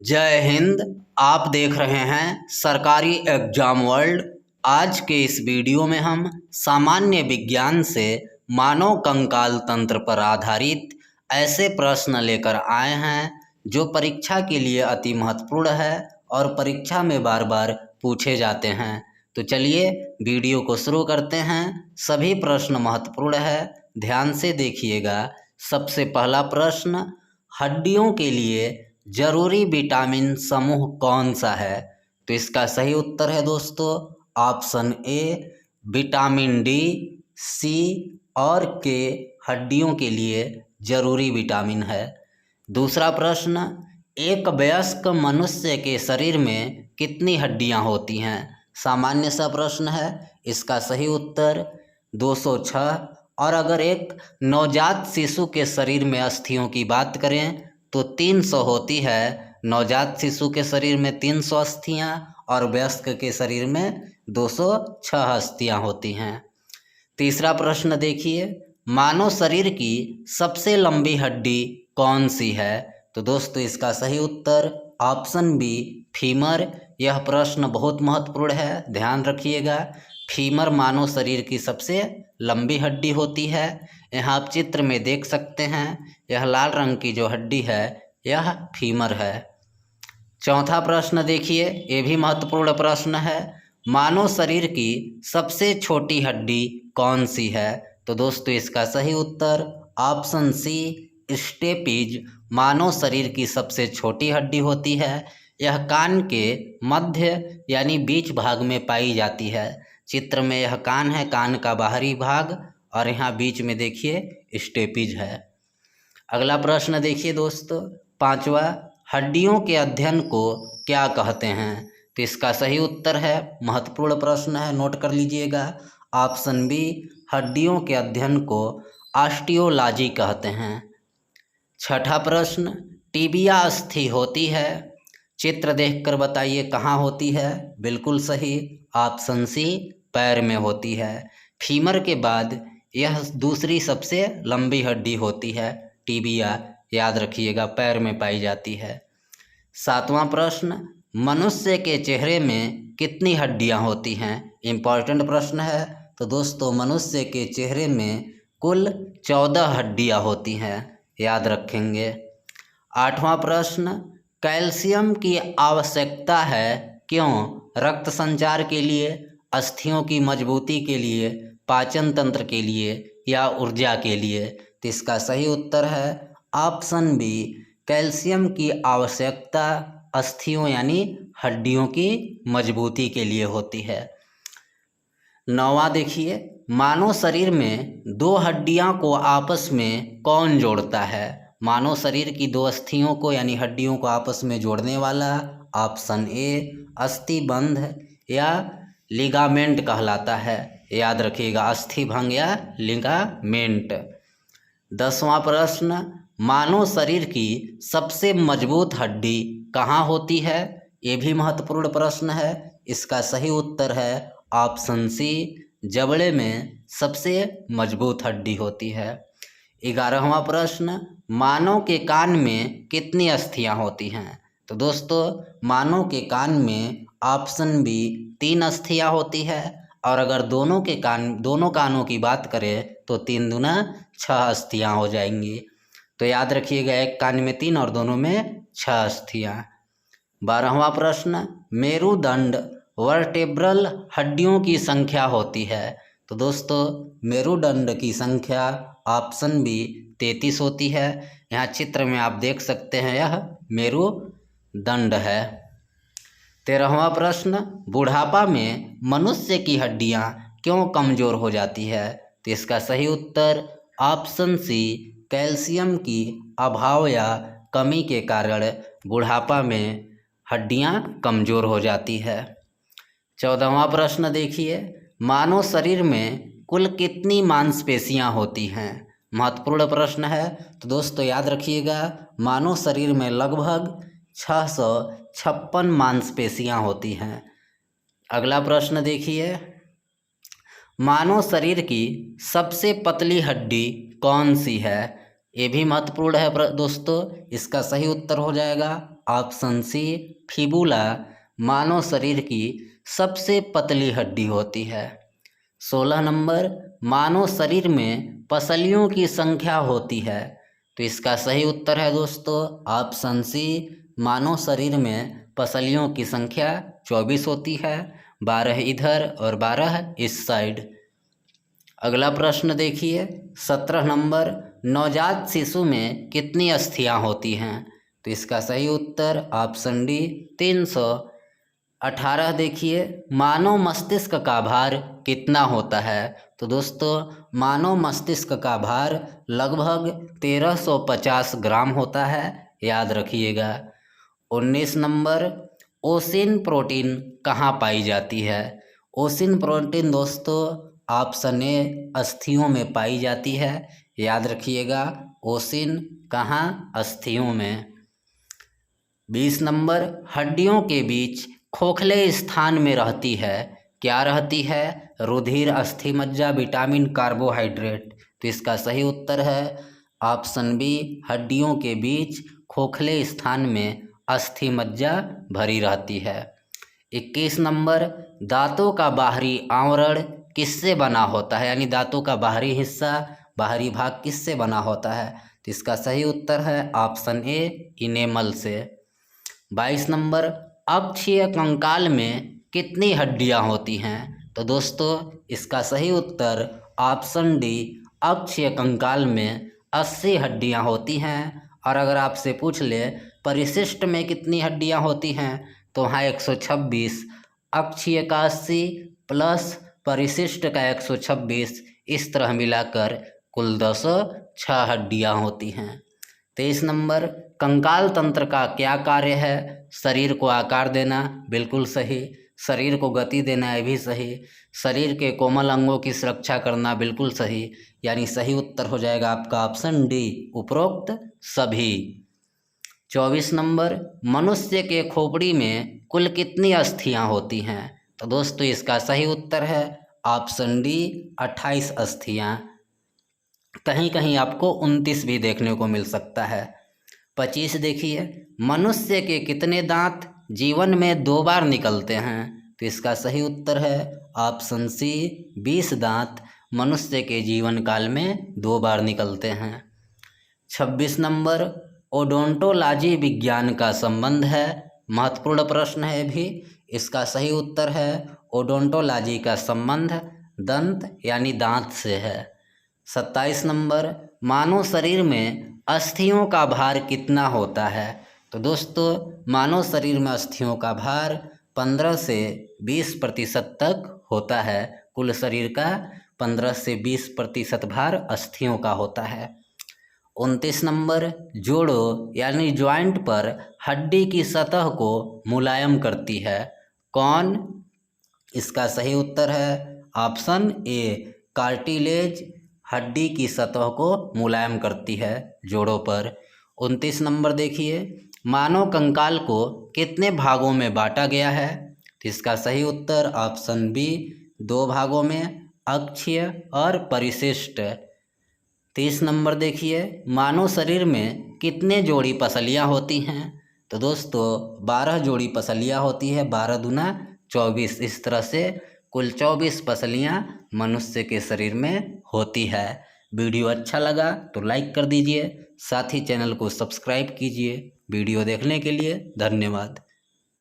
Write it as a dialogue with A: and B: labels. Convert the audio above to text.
A: जय हिंद। आप देख रहे हैं सरकारी एग्जाम वर्ल्ड। आज के इस वीडियो में हम सामान्य विज्ञान से मानव कंकाल तंत्र पर आधारित ऐसे प्रश्न लेकर आए हैं जो परीक्षा के लिए अति महत्वपूर्ण है और परीक्षा में बार बार पूछे जाते हैं। तो चलिए वीडियो को शुरू करते हैं। सभी प्रश्न महत्वपूर्ण है, ध्यान से देखिएगा। सबसे पहला प्रश्न, हड्डियों के लिए जरूरी विटामिन समूह कौन सा है? तो इसका सही उत्तर है दोस्तों ऑप्शन ए विटामिन डी, सी और के हड्डियों के लिए जरूरी विटामिन है। दूसरा प्रश्न, एक वयस्क मनुष्य के शरीर में कितनी हड्डियां होती हैं? सामान्य सा प्रश्न है, इसका सही उत्तर 206। और अगर एक नवजात शिशु के शरीर में अस्थियों की बात करें तो 300 होती है। नवजात शिशु के शरीर में 300 अस्थियां और वयस्क के शरीर में 206 अस्थियां होती हैं। तीसरा प्रश्न देखिए, मानव शरीर की सबसे लंबी हड्डी कौन सी है? तो दोस्तों इसका सही उत्तर ऑप्शन बी फीमर। यह प्रश्न बहुत महत्वपूर्ण है, ध्यान रखिएगा। फीमर मानव शरीर की सबसे लंबी हड्डी होती है। यहाँ आप चित्र में देख सकते हैं, यह लाल रंग की जो हड्डी है यह फीमर है। चौथा प्रश्न देखिए, ये भी महत्वपूर्ण प्रश्न है। मानव शरीर की सबसे छोटी हड्डी कौन सी है? तो दोस्तों इसका सही उत्तर ऑप्शन सी स्टेपीज मानव शरीर की सबसे छोटी हड्डी होती है। यह कान के मध्य यानी बीच भाग में पाई जाती है। चित्र में यह कान है, कान का बाहरी भाग, और यहाँ बीच में देखिए स्टेपीज है। अगला प्रश्न देखिए दोस्तों, पांचवा, हड्डियों के अध्ययन को क्या कहते हैं? तो इसका सही उत्तर है, महत्वपूर्ण प्रश्न है, नोट कर लीजिएगा, ऑप्शन बी हड्डियों के अध्ययन को ऑस्टियोलॉजी कहते हैं। छठा प्रश्न, टिबिया अस्थि होती है, चित्र देखकर बताइए कहाँ होती है? बिल्कुल सही, ऑप्शन सी पैर में होती है। फीमर के बाद यह दूसरी सबसे लंबी हड्डी होती है, टिबिया, याद रखिएगा, पैर में पाई जाती है। सातवां प्रश्न, मनुष्य के चेहरे में कितनी हड्डियां होती हैं? इम्पॉर्टेंट प्रश्न है। तो दोस्तों मनुष्य के चेहरे में कुल 14 हड्डियां होती हैं, याद रखेंगे। आठवां प्रश्न, कैल्शियम की आवश्यकता है क्यों? रक्त संचार के लिए, अस्थियों की मजबूती के लिए, पाचन तंत्र के लिए या ऊर्जा के लिए? तो इसका सही उत्तर है ऑप्शन बी कैल्शियम की आवश्यकता अस्थियों यानी हड्डियों की मजबूती के लिए होती है। नौवां देखिए, मानव शरीर में दो हड्डियां को आपस में कौन जोड़ता है? मानव शरीर की दो अस्थियों को यानी हड्डियों को आपस में जोड़ने वाला ऑप्शन ए अस्थिबंध या लिगामेंट कहलाता है, याद रखिएगा, अस्थिभंग या लिगामेंट। 10वां प्रश्न, मानव शरीर की सबसे मजबूत हड्डी कहाँ होती है? ये भी महत्वपूर्ण प्रश्न है। इसका सही उत्तर है ऑप्शन सी जबड़े में सबसे मजबूत हड्डी होती है। 11वां प्रश्न, मानव के कान में कितनी अस्थियां होती हैं? तो दोस्तों मानव के कान में ऑप्शन बी 3 अस्थियां होती है, और अगर दोनों कानों की बात करें तो 3 दूना 6 अस्थियां हो जाएंगी। तो याद रखिएगा, एक कान में 3 और दोनों में 6 अस्थियां। 12वां प्रश्न, मेरुदंड वर्टेब्रल हड्डियों की संख्या होती है? तो दोस्तों मेरुदंड की संख्या ऑप्शन बी 33 होती है। यहाँ चित्र में आप देख सकते हैं, यह मेरुदंड है। 13वां प्रश्न, बुढ़ापा में मनुष्य की हड्डियां क्यों कमजोर हो जाती है? तो इसका सही उत्तर ऑप्शन सी कैल्शियम की अभाव या कमी के कारण बुढ़ापा में हड्डियां कमजोर हो जाती है। 14वां प्रश्न देखिए, मानव शरीर में कुल कितनी मांसपेशियां होती हैं? महत्वपूर्ण प्रश्न है। तो दोस्तों याद रखिएगा, मानव शरीर में लगभग 656 मांसपेशियां होती हैं। अगला प्रश्न देखिए, मानव शरीर की सबसे पतली हड्डी कौन सी है? ये भी महत्वपूर्ण है दोस्तों। इसका सही उत्तर हो जाएगा ऑप्शन सी फिबुला मानव शरीर की सबसे पतली हड्डी होती है। 16 नंबर, मानव शरीर में पसलियों की संख्या होती है। तो इसका सही उत्तर है दोस्तों ऑप्शन सी, मानव शरीर में पसलियों की संख्या 24 होती है, 12 इधर और 12 इस साइड। अगला प्रश्न देखिए 17 नंबर, नवजात शिशु में कितनी अस्थियां होती हैं? तो इसका सही उत्तर ऑप्शन डी 318। देखिए मानव मस्तिष्क का भार कितना होता है? तो दोस्तों मानव मस्तिष्क का भार लगभग 1350 ग्राम होता है, याद रखिएगा। 19 नंबर, ओसिन प्रोटीन कहाँ पाई जाती है? ओसिन प्रोटीन दोस्तों ऑप्शन ए अस्थियों में पाई जाती है, याद रखिएगा। ओसिन कहाँ? अस्थियों में। 20 नंबर, हड्डियों के बीच खोखले स्थान में रहती है, क्या रहती है? रुधिर, अस्थि मज्जा, विटामिन, कार्बोहाइड्रेट। तो इसका सही उत्तर है ऑप्शन बी, हड्डियों के बीच खोखले स्थान में अस्थि मज्जा भरी रहती है। 21 नंबर, दांतों का बाहरी आवरण किससे बना होता है? यानी दांतों का बाहरी हिस्सा, बाहरी भाग किससे बना होता है? तो इसका सही उत्तर है ऑप्शन ए, इनेमल से। 22 नंबर, अक्षीय कंकाल में कितनी हड्डियां होती हैं? तो दोस्तों इसका सही उत्तर ऑप्शन डी, अक्षीय कंकाल में 80 हड्डियां होती हैं। और अगर आपसे पूछ ले परिशिष्ट में कितनी हड्डियां होती हैं, तो वहाँ 126, अक्षीय का 80 प्लस परिशिष्ट का 126, इस तरह मिलाकर कुल 206 हड्डियां होती हैं। 23 नंबर, कंकाल तंत्र का क्या कार्य है? शरीर को आकार देना, बिल्कुल सही। शरीर को गति देना, ये भी सही। शरीर के कोमल अंगों की सुरक्षा करना, बिल्कुल सही। यानी सही उत्तर हो जाएगा आपका ऑप्शन डी, उपरोक्त सभी। 24 नंबर, मनुष्य के खोपड़ी में कुल कितनी अस्थियां होती हैं? तो दोस्तों इसका सही उत्तर है ऑप्शन डी, 28 अस्थियां। कहीं कहीं आपको 29 भी देखने को मिल सकता है। 25 देखिए, मनुष्य के कितने दांत जीवन में 2 बार निकलते हैं? तो इसका सही उत्तर है ऑप्शन सी, 20 दांत मनुष्य के जीवन काल में 2 बार निकलते हैं। 26 नंबर, ओडोंटोलॉजी विज्ञान का संबंध है, महत्वपूर्ण प्रश्न है भी। इसका सही उत्तर है ओडोंटोलॉजी का संबंध दंत यानी दांत से है। 27 नंबर, मानव शरीर में अस्थियों का भार कितना होता है? तो दोस्तों मानव शरीर में अस्थियों का भार 15 से 20% तक होता है। कुल शरीर का 15 से 20% भार अस्थियों का होता है। 29 नंबर, जोड़ों यानी ज्वाइंट पर हड्डी की सतह को मुलायम करती है, कौन? इसका सही उत्तर है ऑप्शन ए, कार्टिलेज हड्डी की सतह को मुलायम करती है जोड़ों पर। 29 नंबर देखिए, मानव कंकाल को कितने भागों में बांटा गया है? तो इसका सही उत्तर ऑप्शन बी, 2 भागों में, अक्षीय और परिशिष्ट। 30 नंबर देखिए, मानव शरीर में कितने जोड़ी पसलियां होती हैं? तो दोस्तों 12 जोड़ी पसलियां होती है, 12 दूना 24, इस तरह से कुल 24 पसलियां मनुष्य के शरीर में होती है। वीडियो अच्छा लगा तो लाइक कर दीजिए, साथ ही चैनल को सब्सक्राइब कीजिए। वीडियो देखने के लिए धन्यवाद।